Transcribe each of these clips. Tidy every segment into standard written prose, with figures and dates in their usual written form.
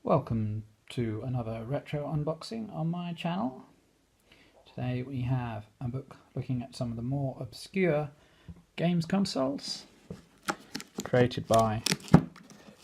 Welcome to another retro unboxing on my channel. Today we have a book looking at some of the more obscure games consoles created by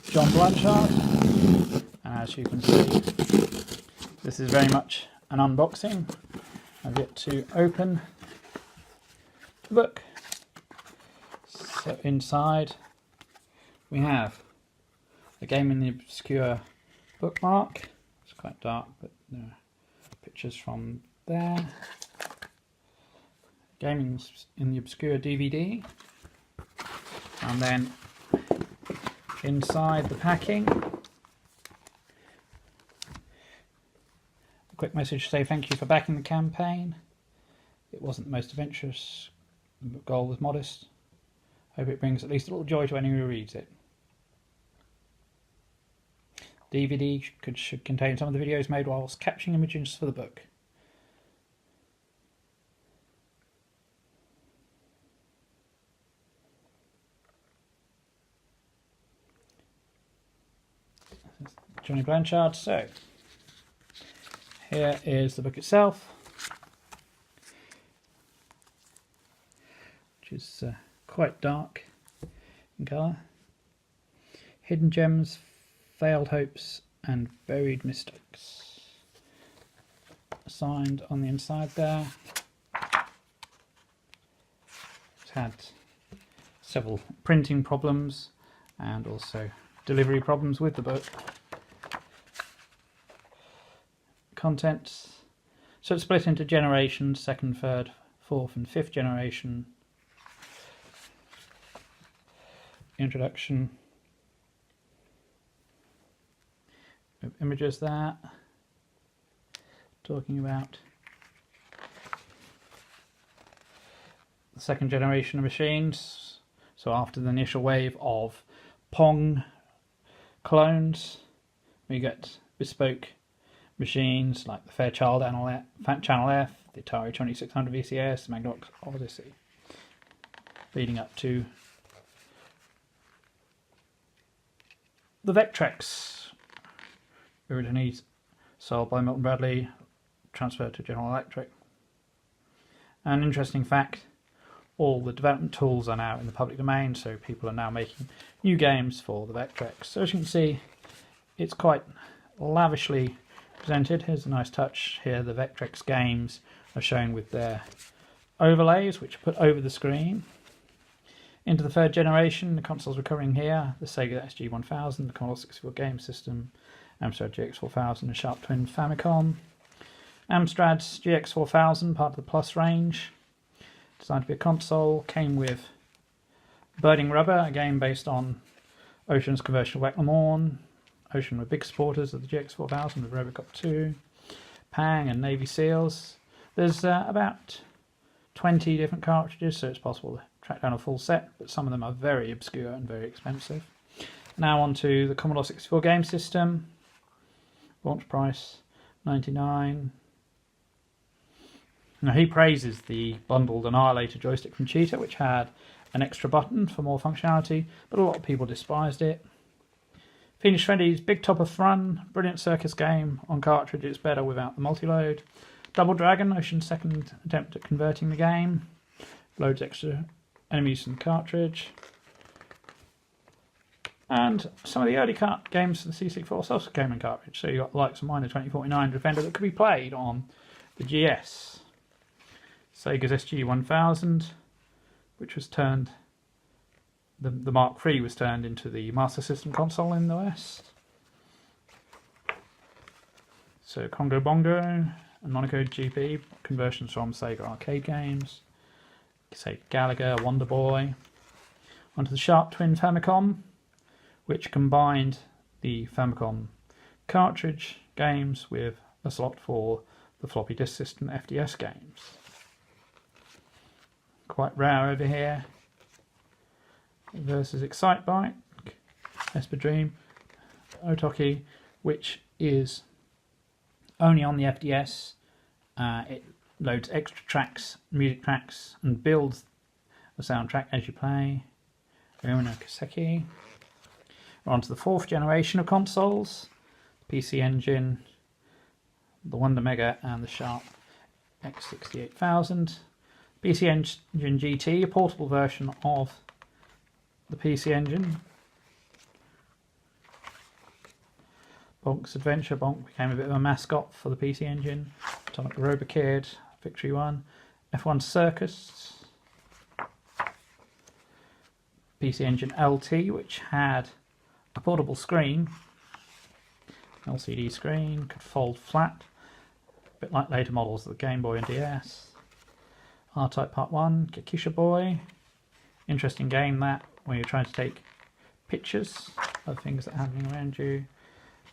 John Blanchard, and as you can see this is very much an unboxing. I've yet to open the book. So inside we have a game in the obscure bookmark. It's quite dark, but there are pictures from there. Gaming in the obscure DVD, and then inside the packing, a quick message to say thank you for backing the campaign. It wasn't the most adventurous, the goal was modest. Hope it brings at least a little joy to anyone who reads it. DVD should contain some of the videos made whilst capturing images for the book. Johnny Blanchard. So here is the book itself, which is quite dark in colour. Hidden gems, failed hopes and buried mistakes. Signed on the inside there. It's had several printing problems and also delivery problems with the book. Contents. So it's split into generations: second, third, fourth and fifth generation. Introduction. Images there talking about the second generation of machines. So after the initial wave of Pong clones, we get bespoke machines like the Fairchild Channel F, the Atari 2600 VCS, the Magnavox Odyssey, leading up to the Vectrex, originally sold by Milton Bradley, transferred to General Electric. An interesting fact, all the development tools are now in the public domain, so people are now making new games for the Vectrex. So as you can see, it's quite lavishly presented. Here's a nice touch here. The Vectrex games are shown with their overlays, which are put over the screen. Into the third generation, the consoles we're covering here: the Sega SG-1000, the Commodore 64 game system, Amstrad GX4000, and Sharp Twin Famicom. Amstrad's GX4000, part of the Plus range, designed to be a console, came with Birding Rubber, a game based on Ocean's conversion of Wack-Lamorne. Ocean were big supporters of the GX4000 with Robocop 2, Pang and Navy Seals. There's about 20 different cartridges, so it's possible to track down a full set, but some of them are very obscure and very expensive. Now on to the Commodore 64 game system. Launch price $99. Now he praises the bundled Annihilator joystick from Cheetah, which had an extra button for more functionality, but a lot of people despised it. Fiendish Freddy's Big Top of Fun, brilliant circus game on cartridge. It's better without the multi-load. Double Dragon, Ocean's second attempt at converting the game. Loads extra enemies in the cartridge. And some of the early games for the C64 also came in cartridge. So you got the likes of Miner 2049 Defender that could be played on the GS. Sega's SG-1000, which was turned, the Mark III was turned into the Master System console in the West. So Congo Bongo and Monaco GP, conversions from Sega arcade games. Say Gallagher, Wonder Boy. Onto the Sharp Twin Famicom, which combined the Famicom cartridge games with a slot for the floppy disk system FDS games. Quite rare over here. Versus Excitebike, Esper Dream, Otoki, which is only on the FDS. It loads extra tracks, music tracks, and builds the soundtrack as you play. Ryoma Kaseki. We're on to the fourth generation of consoles. PC Engine, the Wonder Mega, and the Sharp X68000. PC Engine GT, a portable version of the PC Engine. Bonk's Adventure. Bonk became a bit of a mascot for the PC Engine. Atomic Robokid, Victory 1. F1 Circus. PC Engine LT, which had a portable screen, LCD screen, could fold flat, a bit like later models of the Game Boy and DS. R-Type Part 1, Gekisha Boy. Interesting game that, where you're trying to take pictures of things that are happening around you.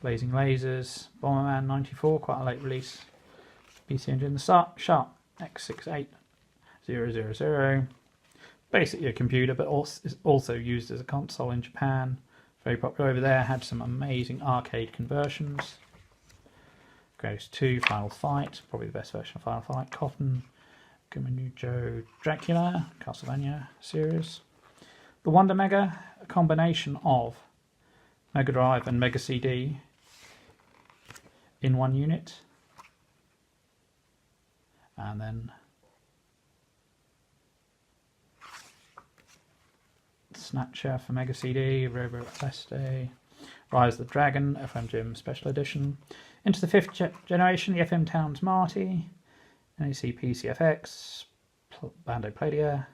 Blazing Lasers, Bomberman 94, quite a late release. PC Engine, the Sharp X68000. Basically a computer, but also used as a console in Japan. Very popular over there, had some amazing arcade conversions. Ghost 2, Final Fight, probably the best version of Final Fight. Cotton, Gumanujo Dracula, Castlevania series. The Wonder Mega, a combination of Mega Drive and Mega CD in one unit. And then Snatcher for Mega CD, Robo Celeste, Rise of the Dragon, FM Gym Special Edition. Into the 5th generation, the FM Towns Marty, NEC PCFX, Bandai Pladia,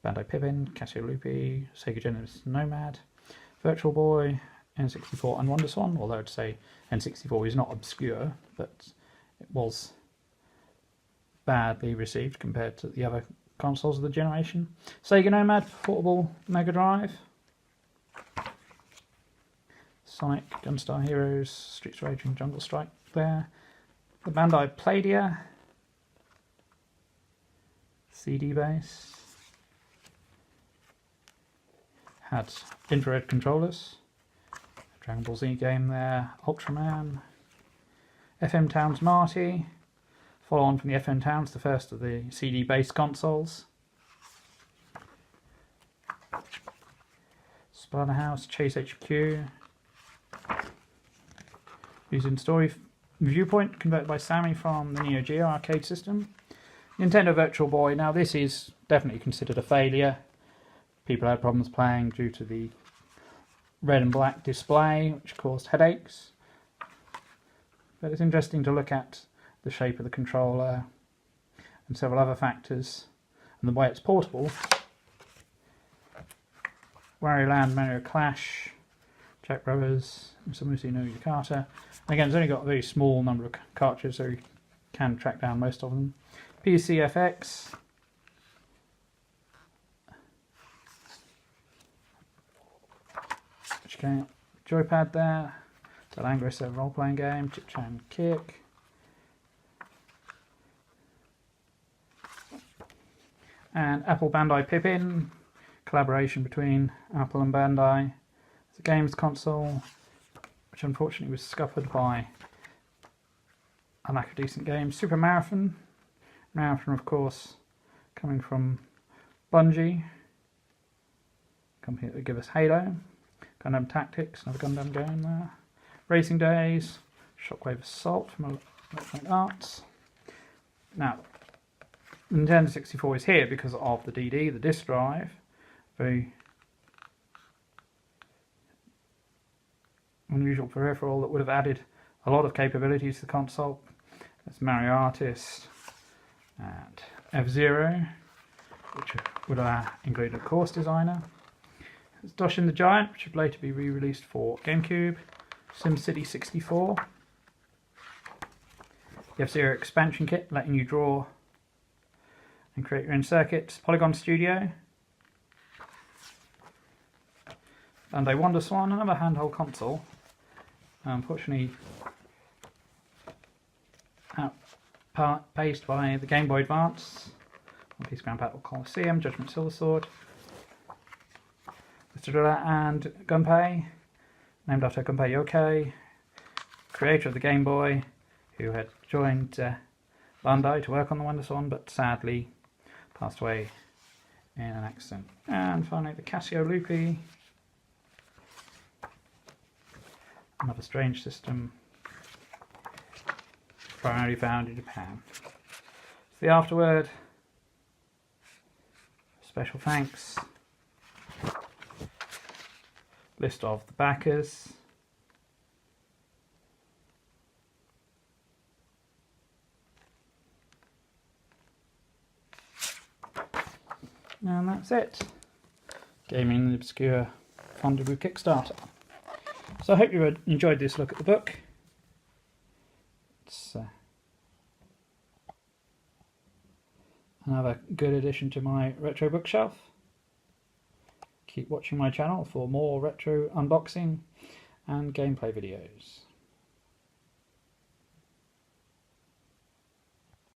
Bandai Pippin, Casio Loopy, Sega Genesis Nomad, Virtual Boy, N64 and WonderSwan, although I'd say N64 is not obscure, but it was badly received compared to the other consoles of the generation. Sega Nomad, portable Mega Drive. Sonic, Gunstar Heroes, Streets Rage and Jungle Strike there. The Bandai Pladia. CD base. Had infrared controllers. Dragon Ball Z game there. Ultraman. FM Towns Marty. Follow on from the FM Towns, the first of the CD-based consoles. Splatterhouse, Chase HQ. Using Story Viewpoint, converted by Sammy from the Neo Geo arcade system. Nintendo Virtual Boy, now this is definitely considered a failure. People had problems playing due to the red and black display, which caused headaches. But it's interesting to look at the shape of the controller and several other factors and the way it's portable. Wario Land, Mario Clash, Jack Brothers, Samusi no Yukata. And again, it's only got a very small number of cartridges, so you can track down most of them. PCFX. Okay, joypad there. Delangris, a role-playing game. Chip Chan Kick. And Apple Bandai Pippin, collaboration between Apple and Bandai. It's a games console which unfortunately was scuppered by a lack of decent games. Super Marathon, of course coming from Bungie, company that would give us Halo. Gundam Tactics, another Gundam game there. Racing Days, Shockwave Assault from Electronic Arts. Now, Nintendo 64 is here because of the DD, the disk drive. Very unusual peripheral that would have added a lot of capabilities to the console. There's Mario Artist and F-Zero, which would have included a course designer. There's Doshin the Giant, which would later be re-released for GameCube. SimCity 64. The F-Zero expansion kit, letting you draw and create your own circuits. Polygon Studio. Bandai WonderSwan, another handheld console. Unfortunately outpaced by the Game Boy Advance. One Piece Grand Battle Coliseum, Judgment Silver Sword. Mr. and Gunpei, named after Gunpei Yokoi, creator of the Game Boy, who had joined Bandai to work on the WonderSwan, but sadly passed away in an accident. And finally the Casio Loopy, another strange system primarily found in Japan. The afterword. Special thanks. List of the backers. And that's it. Gaming in the Obscure funded with Kickstarter. So I hope you enjoyed this look at the book. It's another good addition to my retro bookshelf. Keep watching my channel for more retro unboxing and gameplay videos.